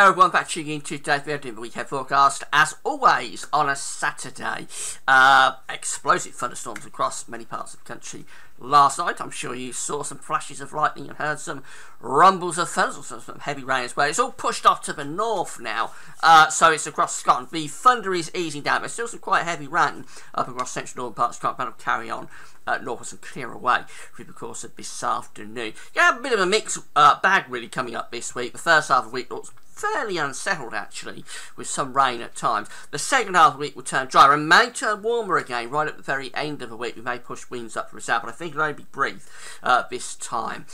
Hello everyone, back tuning in to today's video doing the weekend forecast. As always, on a Saturday, explosive thunderstorms across many parts of the country. Last night, I'm sure you saw some flashes of lightning and heard some rumbles of thunder, some heavy rain as well. It's all pushed off to the north now, so it's across Scotland. The thunder is easing down. There's still some quite heavy rain up across central northern parts of Scotland, but it'll carry on northwards and clear away through the course of this afternoon. You have a bit of a mixed bag really coming up this week. The first half of the week looks fairly unsettled actually, with some rain at times. The second half of the week will turn drier and may turn warmer again right at the very end of the week. We may push winds up from the south, but I think it'll only be brief this time.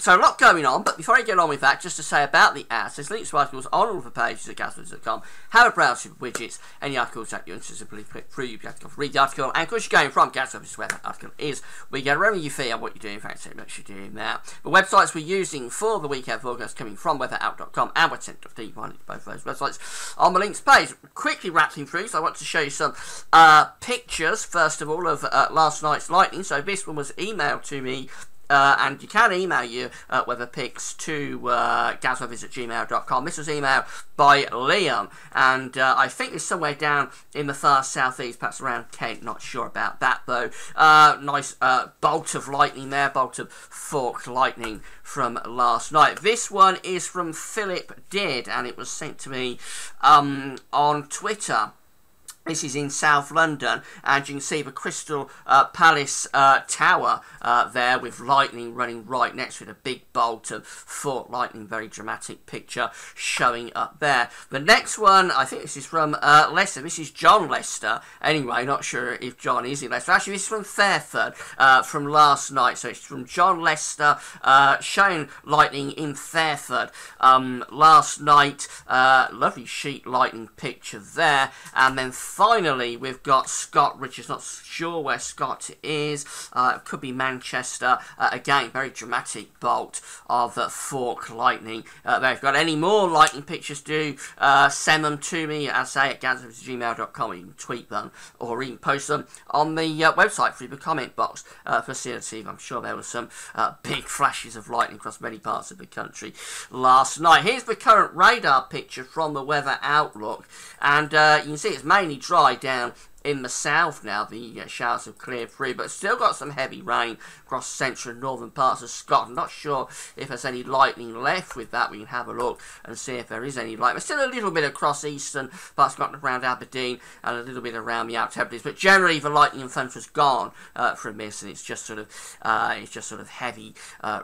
So a lot going on, but before I get on with that, just to say about the ads, there's links to articles on all of the pages at gasworks.com. Have a browse through the widgets, any articles that you're interested in, simply click through, you have to read the article, and of course you're going from Gasworks, where that article is, we get wherever you feel what you're doing. In fact, so much you're doing that. The websites we're using for the weekend forecast coming from weatherout.com and weathercentre.de. You find both of those websites on the links page. Quickly rattling through, so I want to show you some pictures, first of all, of last night's lightning. So this one was emailed to me, and you can email your weather pics to gasweathers@gmail.com. This was emailed by Liam, and I think it's somewhere down in the far southeast, perhaps around Kent, not sure about that though. Nice bolt of lightning there, bolt of forked lightning from last night. This one is from Philip Did, and it was sent to me on Twitter. This is in South London, and you can see the Crystal Palace Tower there with lightning running right next to it. A big bolt of forked lightning, very dramatic picture showing up there. The next one, I think this is from Leicester. This is John Lester. Anyway, not sure if John is in Leicester. Actually, this is from Fairford from last night. So it's from John Lester showing lightning in Fairford last night. Lovely sheet lightning picture there. And then finally, we've got Scott Richards. Not sure where Scott is. It could be Manchester. Again, very dramatic bolt of forked lightning. If you've got any more lightning pictures, do send them to me, as I say, at gasworks@gmail.com. You can tweet them or even post them on the website through the comment box for CNC. I'm sure there were some big flashes of lightning across many parts of the country last night. Here's the current radar picture from the Weather Outlook, and you can see it's mainly dry down in the south now. The showers have cleared through, but still got some heavy rain across central and northern parts of Scotland. Not sure if there's any lightning left with that. We can have a look and see if there is any lightning. There's still a little bit across eastern parts of Scotland, around Aberdeen, and a little bit around the Outer Hebrides, but generally the lightning and thunder has gone from this, and it's just sort of heavy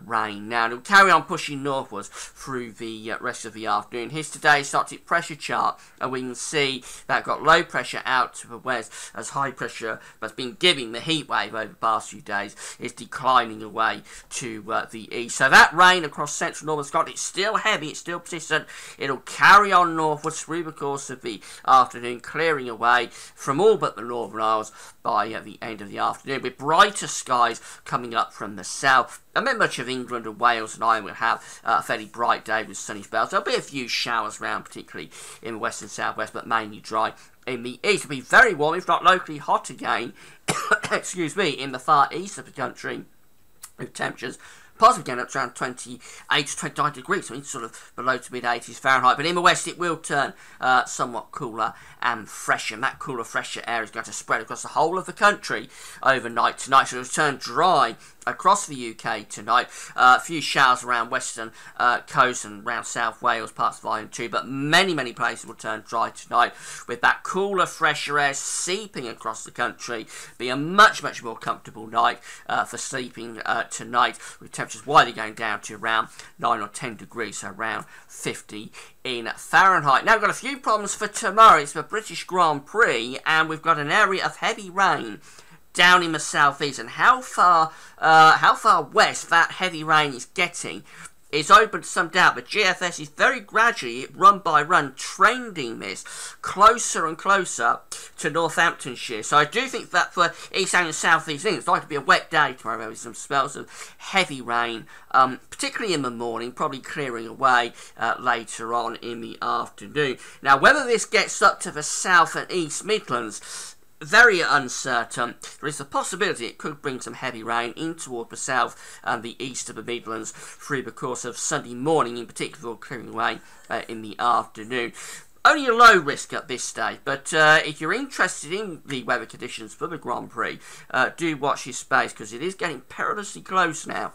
rain now. And it'll carry on pushing northwards through the rest of the afternoon. Here's today's Arctic pressure chart, and we can see that got low pressure out to the west, as high pressure that's been giving the heat wave over the past few days is declining away to the east. So that rain across central northern Scotland, it's still heavy, it's still persistent. It'll carry on northwards through the course of the afternoon, clearing away from all but the Northern Isles by the end of the afternoon, with brighter skies coming up from the south. And then much of England and Wales and Ireland will have a fairly bright day with sunny spells. There'll be a few showers around, particularly in the west and southwest, but mainly dry in the east. It'll be very warm, if not locally hot again, excuse me, in the far east of the country, with temperatures possibly getting up to around 28 to 29 degrees, so it's sort of below to mid-80s Fahrenheit. But in the west, it will turn somewhat cooler and fresher. And that cooler, fresher air is going to spread across the whole of the country overnight tonight. So it'll turn dry across the UK tonight. A few showers around western coast and around South Wales, parts of Ireland too, but many places will turn dry tonight, with that cooler, fresher air seeping across the country. Be a much more comfortable night for sleeping tonight, with temperatures widely going down to around 9 or 10 degrees, so around 50 in Fahrenheit. Now we've got a few problems for tomorrow. It's the British Grand Prix, and we've got an area of heavy rain down in the southeast, and how far west that heavy rain is getting is open to some doubt. But GFS is very gradually, run by run, trending this closer and closer to Northamptonshire. So I do think that for East Anglia and South East England, it's likely to be a wet day tomorrow with some spells of heavy rain, particularly in the morning, probably clearing away later on in the afternoon. Now, whether this gets up to the South and East Midlands very uncertain. There is the possibility it could bring some heavy rain in toward the south and the east of the Midlands through the course of Sunday morning, in particular, clearing away in the afternoon. Only a low risk at this stage, but if you're interested in the weather conditions for the Grand Prix, do watch your space, because it is getting perilously close now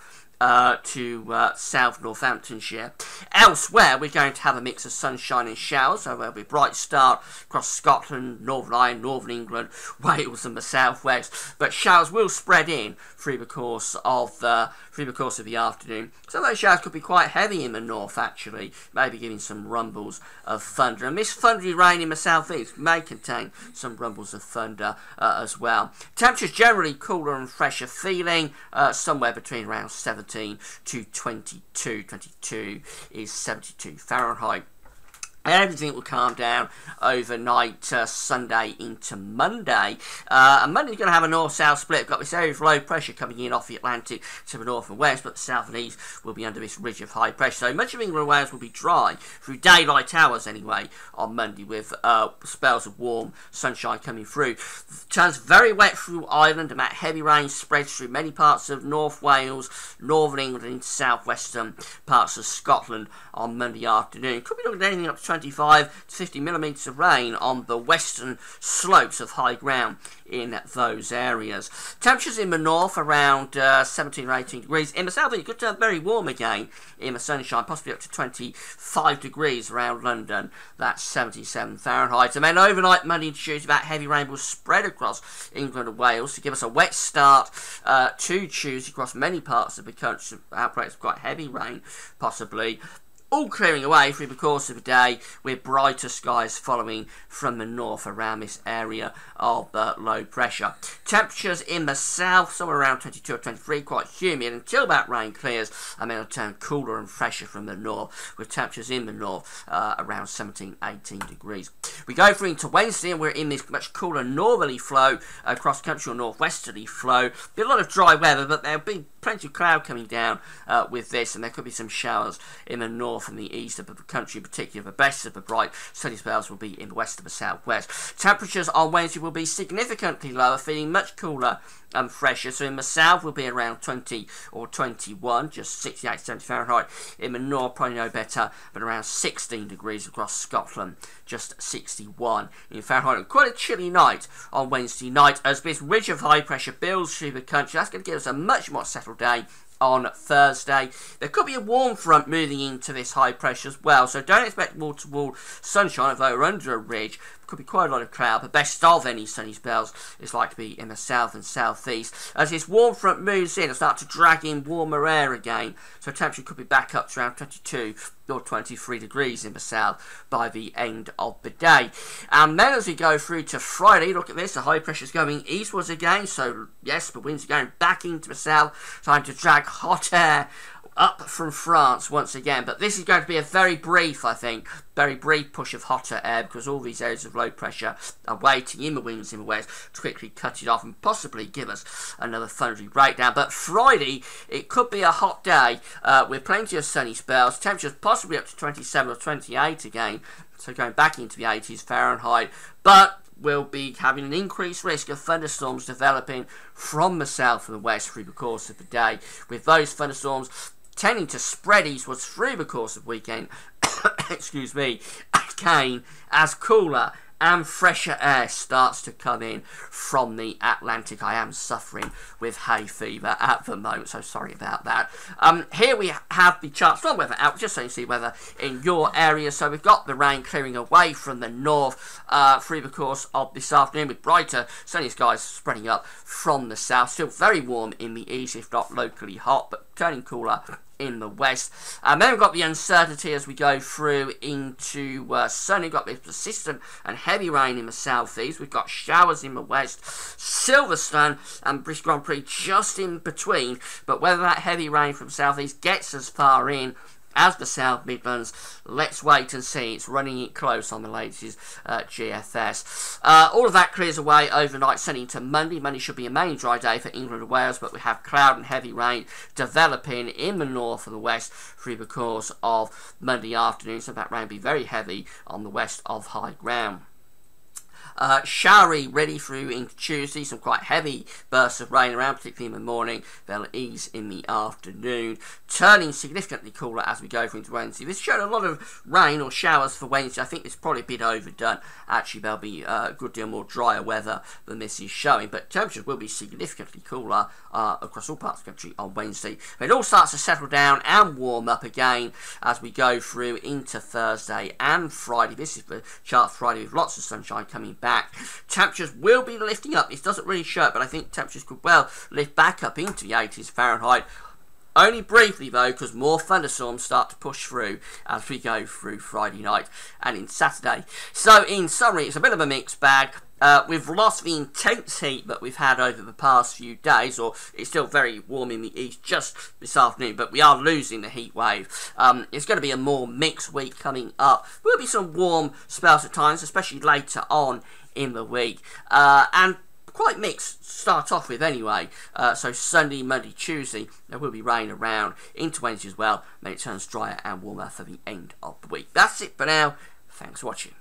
to South Northamptonshire. Elsewhere, we're going to have a mix of sunshine and showers, so there'll be a bright start across Scotland, Northern Ireland, Northern England, Wales and the southwest, but showers will spread in through the course of the afternoon. Some of those showers could be quite heavy in the north, actually, maybe giving some rumbles of thunder, and this thundery rain in the southeast may contain some rumbles of thunder as well. Temperatures generally cooler and fresher feeling, somewhere between around 17 to 22. 22 is 72 Fahrenheit. Everything will calm down overnight, Sunday into Monday. And Monday's going to have a north-south split. We've got this area of low pressure coming in off the Atlantic to the north and west, but the south and east will be under this ridge of high pressure. So much of England and Wales will be dry through daylight hours anyway on Monday, with spells of warm sunshine coming through. Turns very wet through Ireland, and that heavy rain spreads through many parts of North Wales, Northern England, and into southwestern parts of Scotland on Monday afternoon. Could be looking at anything up to 25 to 50 millimetres of rain on the western slopes of high ground in those areas. Temperatures in the north around 17 or 18 degrees. In the south, it could turn very warm again in the sunshine, possibly up to 25 degrees around London. That's 77 Fahrenheit. And then overnight, Monday and Tuesday, that heavy rain will spread across England and Wales to give us a wet start to Tuesday across many parts of the country. Outbreaks of quite heavy rain, possibly. All clearing away through the course of the day, with brighter skies following from the north around this area of low pressure. Temperatures in the south, somewhere around 22 or 23, quite humid until that rain clears, and then it'll turn cooler and fresher from the north, with temperatures in the north around 17, 18 degrees. We go through into Wednesday, and we're in this much cooler northerly flow, across country or northwesterly flow. Be a lot of dry weather, but there'll be plenty of cloud coming down with this, and there could be some showers in the north and the east of the country in particular. The best of the bright sunny spells will be in the west of the southwest. Temperatures on Wednesday will be significantly lower, feeling much cooler and fresher. So in the south will be around 20 or 21, just 68 to 70 Fahrenheit. In the north, probably no better, but around 16 degrees across Scotland, just 61 in Fahrenheit. And quite a chilly night on Wednesday night as this ridge of high pressure builds through the country. That's going to give us a much more settled day on Thursday. There could be a warm front moving into this high pressure as well, so don't expect wall-to-wall sunshine, although we're under a ridge. Could be quite a lot of cloud. The best of any sunny spells is likely to be in the south and southeast. As this warm front moves in, it'll start to drag in warmer air again, so temperature could be back up to around 22 or 23 degrees in the south by the end of the day. And then as we go through to Friday, look at this, the high pressure is going eastwards again, so yes, the winds are going back into the south, trying to drag hot air up from France once again, but this is going to be a very brief, I think, very brief push of hotter air, because all these areas of low pressure are waiting in the winds in the west to quickly cut it off and possibly give us another thundery breakdown. But Friday, it could be a hot day with plenty of sunny spells, temperatures possibly up to 27 or 28 again, so going back into the 80s Fahrenheit, but we'll be having an increased risk of thunderstorms developing from the south and the west through the course of the day, with those thunderstorms tending to spread eastwards through the course of the weekend, excuse me, again, as cooler and fresher air starts to come in from the Atlantic. I am suffering with hay fever at the moment, so sorry about that. Here we have the charts from weather out, just so you see weather in your area. So we've got the rain clearing away from the north through the course of this afternoon, with brighter sunny skies spreading up from the south. Still very warm in the east, if not locally hot, but turning cooler in the west. And then we've got the uncertainty as we go through into sunny. We've got this persistent and heavy rain in the southeast. We've got showers in the west, Silverstone and British Grand Prix just in between. But whether that heavy rain from southeast gets as far in as the South Midlands, let's wait and see. It's running it close on the latest GFS. All of that clears away overnight, sunny into Monday. Monday should be a main dry day for England and Wales, but we have cloud and heavy rain developing in the north and the west through the course of Monday afternoon, so that rain will be very heavy on the west of high ground. Showery ready through into Tuesday. Some quite heavy bursts of rain around, particularly in the morning. They'll ease in the afternoon. Turning significantly cooler as we go through into Wednesday. This showed a lot of rain or showers for Wednesday. I think it's probably a bit overdone. Actually, there'll be a good deal more drier weather than this is showing. But temperatures will be significantly cooler across all parts of the country on Wednesday. But it all starts to settle down and warm up again as we go through into Thursday and Friday. This is the chart Friday with lots of sunshine coming back. Temperatures will be lifting up. This doesn't really show it, but I think temperatures could well lift back up into the 80s Fahrenheit. Only briefly though, because more thunderstorms start to push through as we go through Friday night and in Saturday. So in summary, it's a bit of a mixed bag. We've lost the intense heat that we've had over the past few days, or it's still very warm in the east just this afternoon, but we are losing the heat wave. It's going to be a more mixed week coming up. Will be some warm spells at times, especially later on in the week. And quite mixed to start off with anyway. So Sunday, Monday, Tuesday, there will be rain around into Wednesday as well. Then it turns drier and warmer for the end of the week. That's it for now. Thanks for watching.